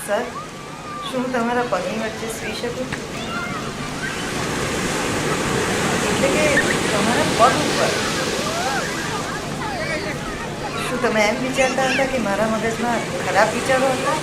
સર, શું હું તમારા પગની વચ્ચે સૂઈ શકું? એટલે કે તમારા પગ ઉપર. શું તમે એમ વિચારતા હતા કે મારા મગજમાં ખરાબ વિચારો હતા?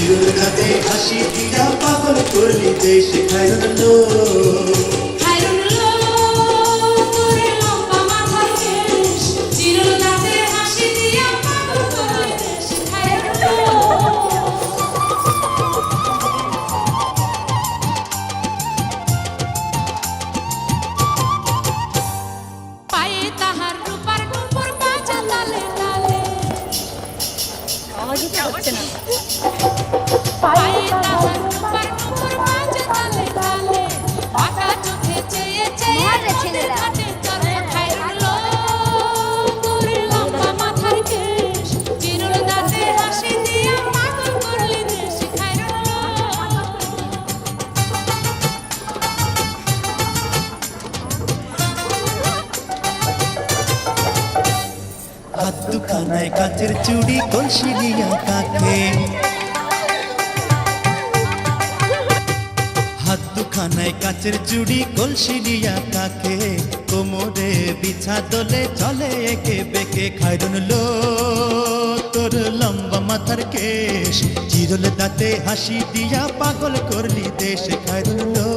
চিরখাতে হাসি দিয়া পাগল করলি দেশ খাইরুল্লো হাত দুখানায় কাচের চুড়ি কলসি দিয়া কাকে হাত দুখানায় কাচের চুড়ি কলসি দিয়া কাকে কোমরে বিছা দোলে চলে একে বেকে খাইরুন লো তোর লম্বা মাথার কেশ চিরল দাঁতে হাসি দিয়া পাগল করলি দেশ খাইরুন লো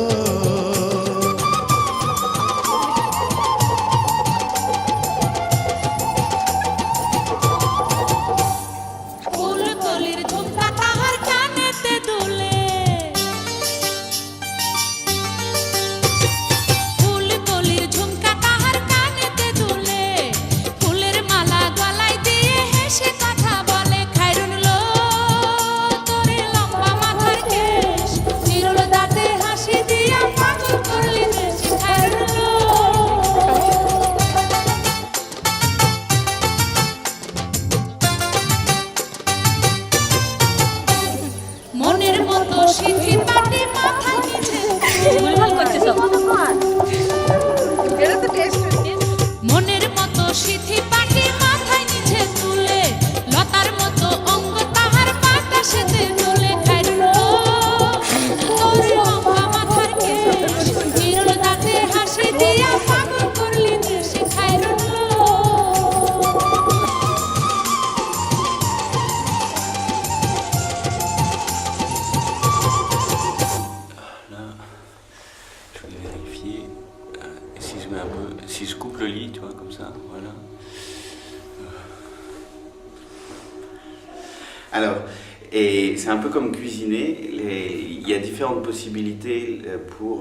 Si je coupe le lit, tu vois, comme ça, voilà. Alors, et c'est un peu comme cuisiner. Il y a différentes possibilités pour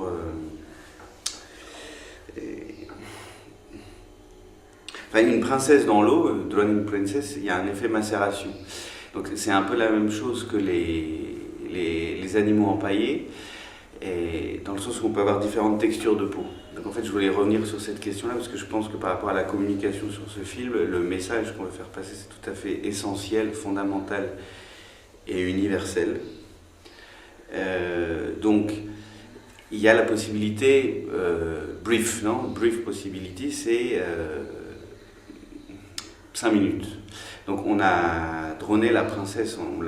enfin, une princesse dans l'eau, Drowning Princess, il y a un effet macération. Donc c'est un peu la même chose que les animaux empaillés. Et dans le sens où on peut avoir différentes textures de peau. Donc en fait je voulais revenir sur cette question-là parce que je pense que par rapport à la communication sur ce film, le message qu'on veut faire passer c'est tout à fait essentiel, fondamental et universel. Donc il y a la possibilité, brief, non? Brief possibility, c'est 5 minutes. Donc on a droné la princesse, on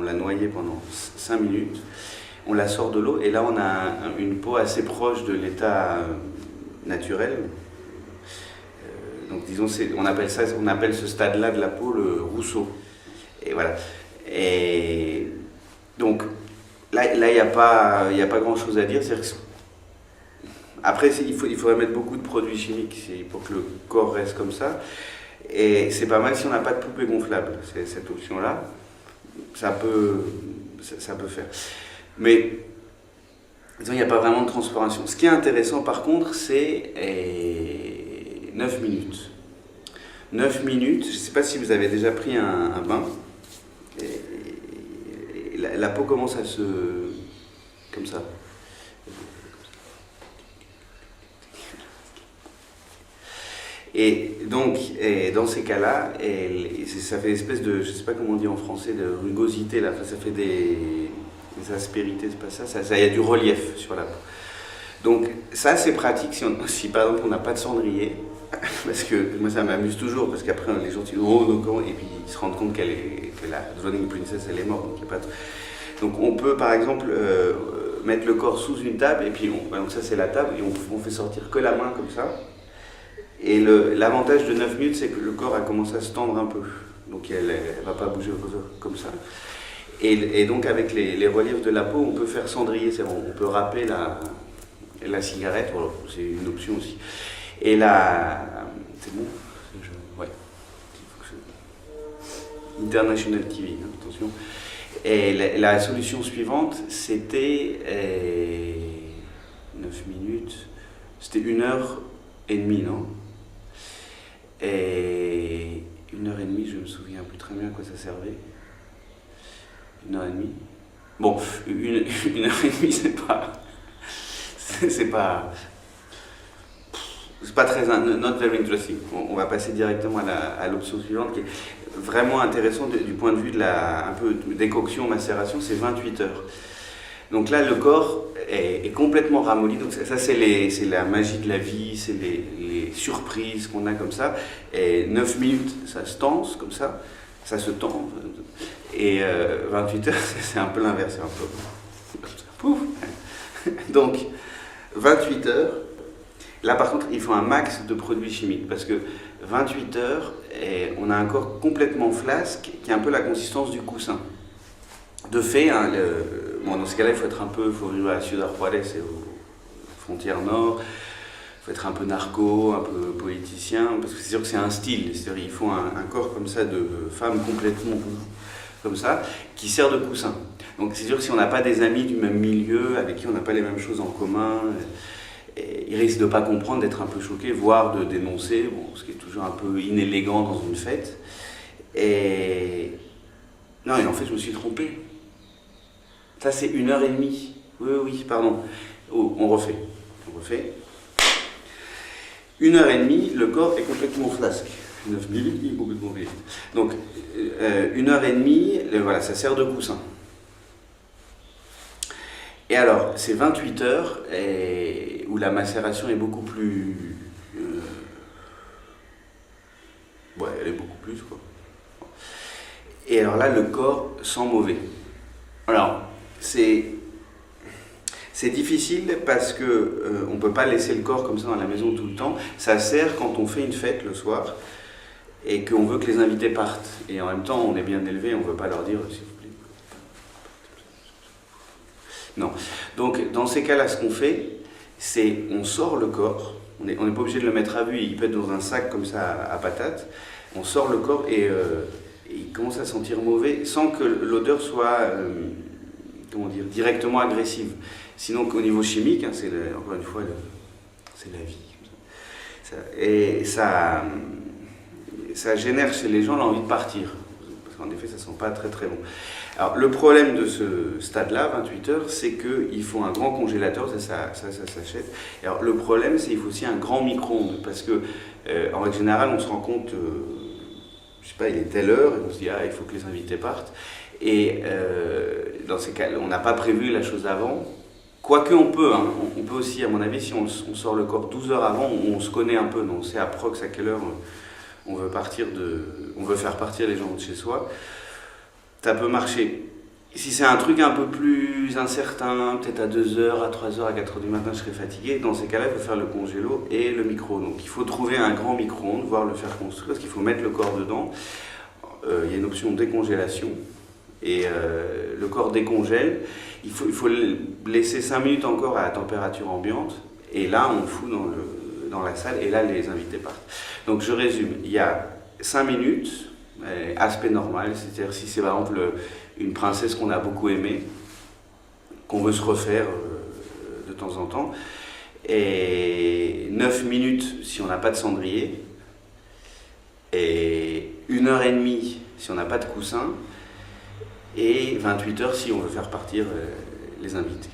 l'a noyée pendant 5 minutes. On la sort de l'eau et là on a une peau assez proche de l'état naturel. Donc disons, on appelle ce stade-là de la peau le rousseau. Et voilà. Et donc là il n'y a pas grand-chose à dire. Que après il faudrait mettre beaucoup de produits chimiques pour que le corps reste comme ça. Et c'est pas mal si on n'a pas de poupée gonflable. C'est cette option-là. Ça peut faire. Mais disons, il n'y a pas vraiment de transpiration. Ce qui est intéressant par contre, c'est 9 minutes. 9 minutes, je ne sais pas si vous avez déjà pris un bain. Et la peau commence à se... comme ça. Et donc, dans ces cas-là, ça fait une espèce de, je ne sais pas comment on dit en français, de rugosité, là, ça fait des aspérités, c'est pas ça, il y a du relief sur la peau. Donc ça c'est pratique si par exemple on n'a pas de cendrier, parce que moi ça m'amuse toujours, parce qu'après les gens disent oh donc comment, et puis ils se rendent compte que la Drowning Princess elle est morte, donc il y a pas donc on peut par exemple mettre le corps sous une table, et puis donc ça c'est la table, et on fait sortir que la main comme ça. Et l'avantage de 9 minutes, c'est que le corps a commencé à se tendre un peu. Donc elle ne va pas bouger comme ça. Et donc avec les reliefs de la peau, on peut faire cendrier, on peut râper la cigarette, voilà, c'est une option aussi. Et c'est bon ouais. International TV, hein, attention. Et la solution suivante, c'était 9 minutes, c'était 1h30, non? Et 1h30, je me souviens plus très bien à quoi ça servait. 1h30. Bon, 1h30, c'est pas très, not very interesting. On va passer directement à l'option suivante qui est vraiment intéressante du point de vue de un peu décoction, macération, c'est 28 heures. Donc là, le corps est complètement ramolli. Donc ça c'est la magie de la vie, c'est les surprises qu'on a comme ça. Et 9 minutes, ça se tense comme ça se tend. Et 28 heures, c'est un peu l'inverse, c'est un peu pouf. Donc 28 heures. Là par contre, il faut un max de produits chimiques parce que 28 heures, on a un corps complètement flasque qui a un peu la consistance du coussin. De fait, hein, dans ce cas-là, il faut vivre à Ciudad Juárez, c'est aux frontières nord, il faut être un peu narco, un peu politicien, parce que c'est sûr que c'est un style, c'est-à-dire il faut un corps comme ça de femme complètement comme ça, qui sert de coussin. Donc c'est sûr que si on n'a pas des amis du même milieu, avec qui on n'a pas les mêmes choses en commun, ils risquent de ne pas comprendre, d'être un peu choqués, voire de dénoncer, ce qui est toujours un peu inélégant dans une fête. Non, et en fait je me suis trompé. Ça c'est 1h30. Oui, pardon. Oh, on refait. 1h30, le corps est complètement flasque. 9 minutes, il est complètement vide. Donc 1h30, voilà, ça sert de coussin. Et alors, c'est 28 heures où la macération est beaucoup plus... elle est beaucoup plus, quoi. Et alors là, le corps sent mauvais. Alors, c'est difficile parce que on ne peut pas laisser le corps comme ça dans la maison tout le temps. Ça sert quand on fait une fête le soir et qu'on veut que les invités partent. Et en même temps, on est bien élevé, on ne veut pas leur dire s'il vous plaît. Non. Donc, dans ces cas-là, ce qu'on fait, c'est on sort le corps. On n'est pas obligé de le mettre à vue, il peut être dans un sac comme ça à patates. On sort le corps et il commence à sentir mauvais sans que l'odeur soit directement agressive. Sinon qu'au niveau chimique, hein, encore une fois, c'est la vie. Et ça génère chez les gens l'envie de partir. Parce qu'en effet, ça ne sent pas très très bon. Alors le problème de ce stade-là, 28 heures, c'est qu'il faut un grand congélateur, ça s'achète. Alors le problème, c'est qu'il faut aussi un grand micro-ondes. Parce que en règle générale, on se rend compte, je sais pas, il est telle heure, et on se dit, il faut que les invités partent. Et dans ces cas, on n'a pas prévu la chose avant. Quoique on peut, hein, on peut aussi, à mon avis, si on sort le corps 12 heures avant, on se connaît un peu, on sait à prox à quelle heure on veut faire partir les gens de chez soi. Ça peut marcher. Si c'est un truc un peu plus incertain, peut-être à 2h, à 3h, à 4h du matin, je serais fatigué, dans ces cas-là, il faut faire le congélo et le micro. Donc il faut trouver un grand micro-ondes, voire le faire construire, parce qu'il faut mettre le corps dedans. Il y a une option décongélation. Et le corps décongèle. Il faut le laisser 5 minutes encore à la température ambiante. Et là, on le fout dans la salle, et là, les invités partent. Donc je résume, il y a 5 minutes, aspect normal, c'est-à-dire si c'est par exemple une princesse qu'on a beaucoup aimée, qu'on veut se refaire de temps en temps, et 9 minutes si on n'a pas de cendrier, et 1h30 si on n'a pas de coussin, et 28 heures si on veut faire partir les invités.